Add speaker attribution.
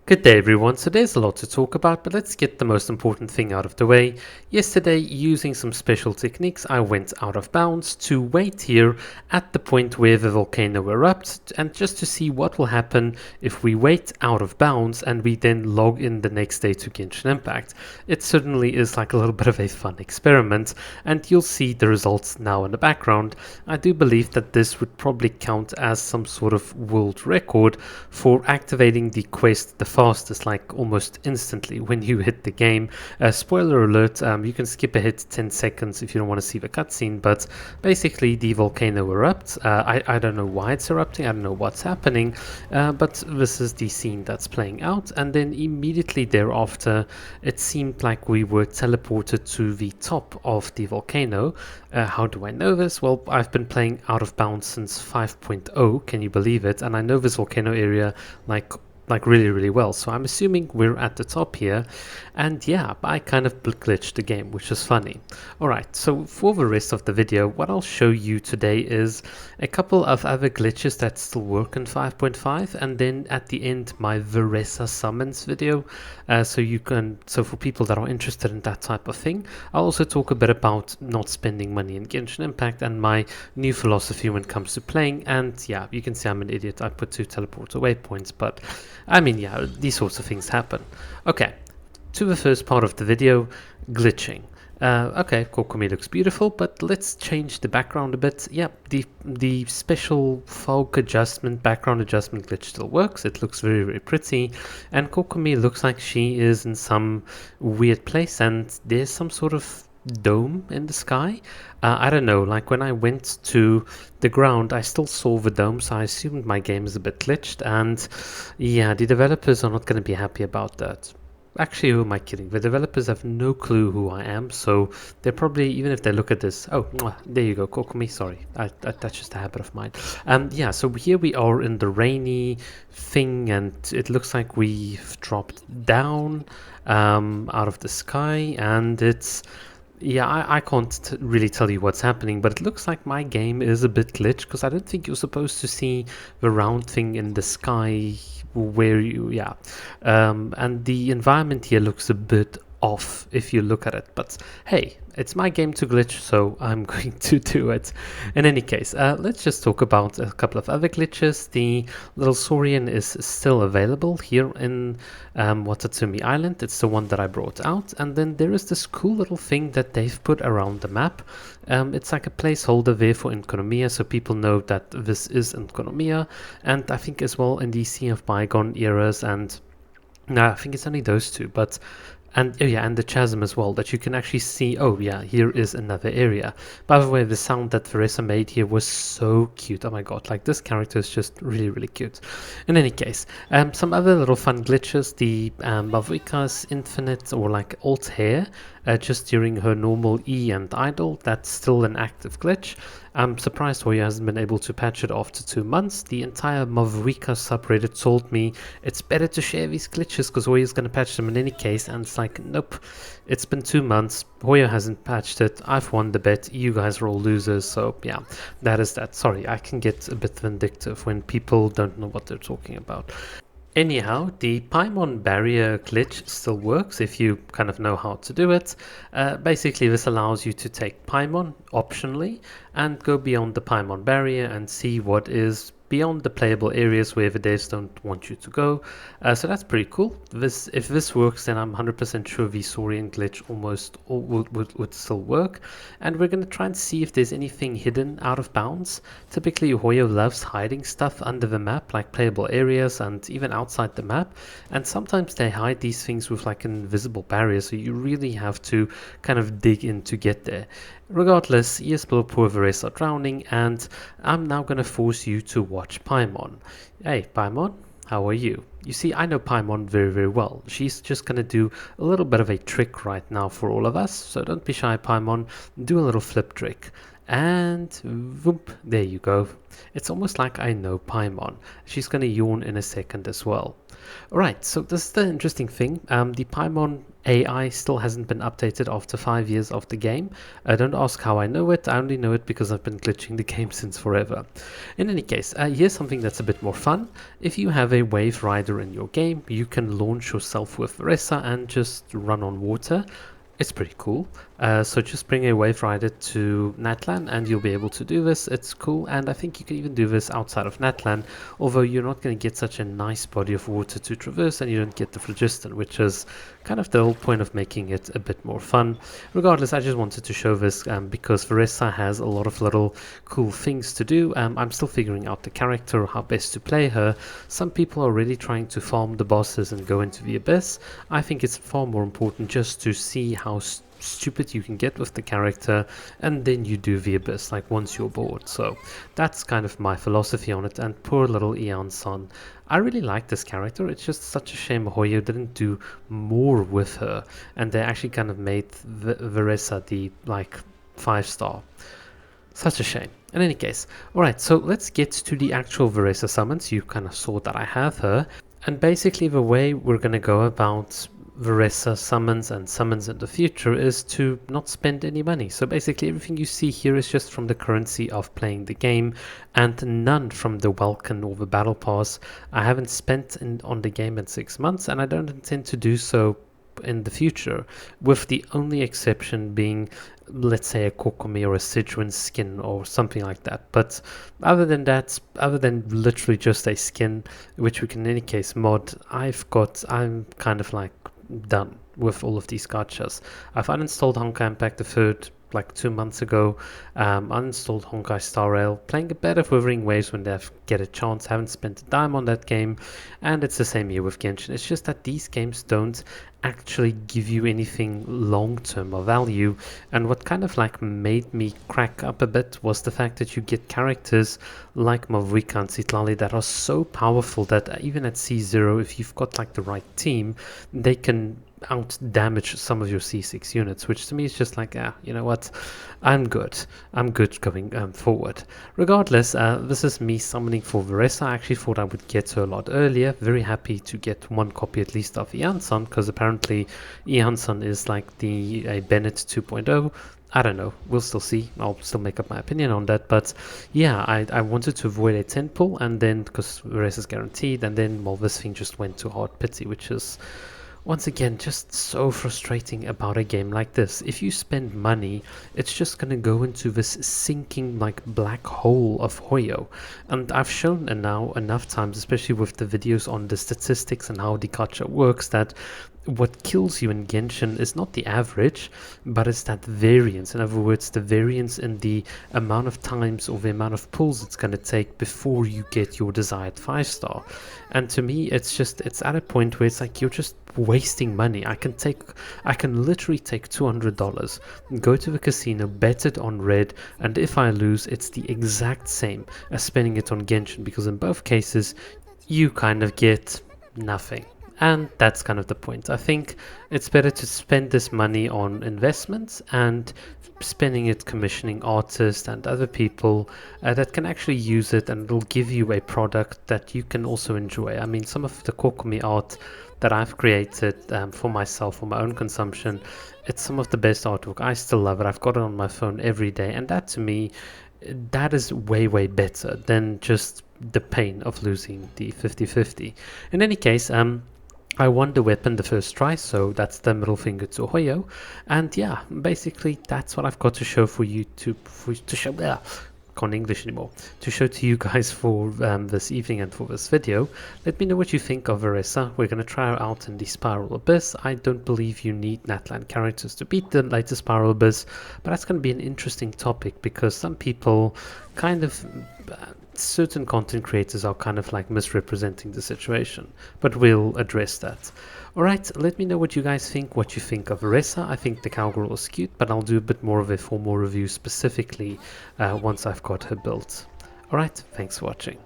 Speaker 1: Good day everyone, so there's a lot to talk about, but let's get the most important thing out of the way. Yesterday, using some special techniques, I went out of bounds to wait here at the point where the volcano erupts, and just to see what will happen if we wait out of bounds and we then log in the next day to Genshin Impact. It certainly is like a little bit of a fun experiment, and you'll see the results now in the background. I do believe that this would probably count as some sort of world record for activating the quest the fastest, like almost instantly when you hit the game. Spoiler alert, you can skip ahead 10 seconds if you don't want to see the cutscene, but basically the volcano erupts. I don't know why it's erupting, I don't know what's happening, but this is the scene that's playing out, and then immediately thereafter it seemed like we were teleported to the top of the volcano. How do I know this? Well, I've been playing Out of Bounds since 5.0, can you believe it? And I know this volcano area like really well, so I'm assuming we're at the top here. And yeah, I kind of glitched the game, which is funny. Alright, so for the rest of the video, what I'll show you today is a couple of other glitches that still work in 5.5, and then at the end my Veressa summons video, so for people that are interested in that type of thing. I'll also talk a bit about not spending money in Genshin Impact and my new philosophy when it comes to playing. And yeah, you can see I'm an idiot, I put 2 teleport away points, but I mean, yeah, these sorts of things happen. Okay, to the first part of the video, glitching. Okay, Kokomi looks beautiful, but let's change the background a bit. Yep, the special fog adjustment, background adjustment glitch still works. It looks very pretty, and Kokomi looks like she is in some weird place, and there's some sort of dome in the sky. I don't know, like when I went to the ground I still saw the dome, so I assumed my game is a bit glitched, and yeah, the developers are not going to be happy about that. Actually, who am I kidding? The developers have no clue who I am, so they're probably, even if they look at this, oh, there you go, Kokomi, sorry, that's just a habit of mine. Yeah, so here we are in the rainy thing, and it looks like we've dropped down out of the sky, and it's, yeah, I can't really tell you what's happening, but it looks like my game is a bit glitched, because I don't think you're supposed to see the round thing in the sky where you, yeah. And the environment here looks a bit off if you look at it, but hey, it's my game to glitch, so I'm going to do it. In any case, let's just talk about a couple of other glitches. The little Saurian is still available here in Watatsumi Island. It's the one that I brought out, and then there is this cool little thing that they've put around the map. It's like a placeholder there for Enkonomiya, so people know that this is Enkonomiya, and I think as well in the Sea of Bygone eras, and no, I think it's only those two, but and oh yeah, and the chasm as well, that you can actually see, oh yeah, here is another area. By the way, the sound that Veressa made here was so cute. Oh my god, like this character is just really cute. In any case, some other little fun glitches. The Mavika's infinite or like alt hair just during her normal E and idle, that's still an active glitch. I'm surprised Hoya hasn't been able to patch it after 2 months. The entire Mavika subreddit told me it's better to share these glitches because Hoya's going to patch them in any case, and it's like, nope, it's been 2 months, Hoya hasn't patched it, I've won the bet, you guys are all losers, so yeah, that is that. Sorry, I can get a bit vindictive when people don't know what they're talking about. Anyhow, the Paimon barrier glitch still works if you kind of know how to do it. Basically, this allows you to take Paimon optionally and go beyond the Paimon barrier and see what is beyond the playable areas where the devs don't want you to go. So that's pretty cool. If this works, then I'm 100% sure the Saurian glitch almost would still work. And we're going to try and see if there's anything hidden out of bounds. Typically, Hoyo loves hiding stuff under the map, like playable areas and even outside the map. And sometimes they hide these things with like an invisible barrier, so you really have to kind of dig in to get there. Regardless, yes, poor Veressa drowning, and I'm now going to force you to watch Paimon. Hey, Paimon, how are you? You see, I know Paimon very well. She's just going to do a little bit of a trick right now for all of us, so don't be shy, Paimon. Do a little flip trick. And whoop, there you go. It's almost like I know Paimon. She's going to yawn in a second as well. Alright, so this is the interesting thing. The Paimon AI still hasn't been updated after 5 years of the game. Don't ask how I know it, I only know it because I've been glitching the game since forever. In any case, here's something that's a bit more fun. If you have a wave rider in your game, you can launch yourself with Veressa and just run on water. It's pretty cool. So just bring a wave rider to Natlan and you'll be able to do this. It's cool, and I think you can even do this outside of Natlan, although you're not going to get such a nice body of water to traverse and you don't get the phlogiston, which is kind of the whole point of making it a bit more fun. Regardless, I just wanted to show this because Veressa has a lot of little cool things to do. I'm still figuring out the character, how best to play her. Some people are really trying to farm the bosses and go into the abyss. I think it's far more important just to see how stupid you can get with the character, and then you do the abyss like once you're bored. So that's kind of my philosophy on it. And poor little Ian-san, I really like this character. It's just such a shame Hoyo didn't do more with her, and they actually kind of made Veressa the like 5-star. Such a shame. In any case, alright, so let's get to the actual Veressa summons. You kind of saw that I have her, and basically the way we're going to go about Veressa summons and summons in the future is to not spend any money. So basically everything you see here is just from the currency of playing the game, and none from the Welcome or the Battle Pass. I haven't spent on the game in 6 months, and I don't intend to do so in the future, with the only exception being, let's say, a Kokomi or a Sijuan skin or something like that. But other than that, other than literally just a skin, which we can in any case mod, I'm kind of like done with all of these gachas. I've uninstalled Honkai Impact the 3rd like 2 months ago. Uninstalled Honkai Star Rail, playing a bit of Wuthering Waves when they get a chance. Haven't spent a dime on that game, and it's the same here with Genshin. It's just that these games don't actually give you anything long-term of value, and what kind of like made me crack up a bit was the fact that you get characters like Mavuika and Citlali that are so powerful that even at C0, if you've got like the right team, they can out damage some of your C6 units, which to me is just like, you know what, I'm good going forward. Regardless, this is me summoning for Veressa. I actually thought I would get her a lot earlier. Very happy to get one copy at least of Ian-san, because apparently Ian-san is like the Bennett 2.0. I don't know, we'll still see. I'll still make up my opinion on that, but yeah, I wanted to avoid a 10 pull, and then because Veressa is guaranteed, and then well, this thing just went to hard pity, which is once again just so frustrating about a game like this. If you spend money, it's just gonna go into this sinking like black hole of Hoyo. And I've shown now enough times, especially with the videos on the statistics and how the gacha works, that what kills you in Genshin is not the average, but it's that variance. In other words, the variance in the amount of times or the amount of pulls it's going to take before you get your desired 5-star. And to me, it's at a point where it's like you're just wasting money. I can literally take $200, go to the casino, bet it on red, and if I lose, it's the exact same as spending it on Genshin, because in both cases, you kind of get nothing. And that's kind of the point. I think it's better to spend this money on investments and spending it commissioning artists and other people that can actually use it, and it'll give you a product that you can also enjoy. I mean, some of the Kokomi art that I've created for myself, for my own consumption, it's some of the best artwork. I still love it. I've got it on my phone every day, and that to me, that is way better than just the pain of losing the 50-50. In any case, I won the weapon the first try, so that's the middle finger to Hoyo. And yeah, basically that's what I've got to show for you to show. Can't English anymore. To show to you guys for this evening and for this video. Let me know what you think of Veressa. We're going to try her out in the Spiral Abyss. I don't believe you need Natlan characters to beat the latest Spiral Abyss, but that's going to be an interesting topic because some people kind of... certain content creators are kind of like misrepresenting the situation, but we'll address that. Alright, let me know what you guys think, what you think of Veressa. I think the cowgirl is cute, but I'll do a bit more of a formal review specifically once I've got her built. Alright, thanks for watching.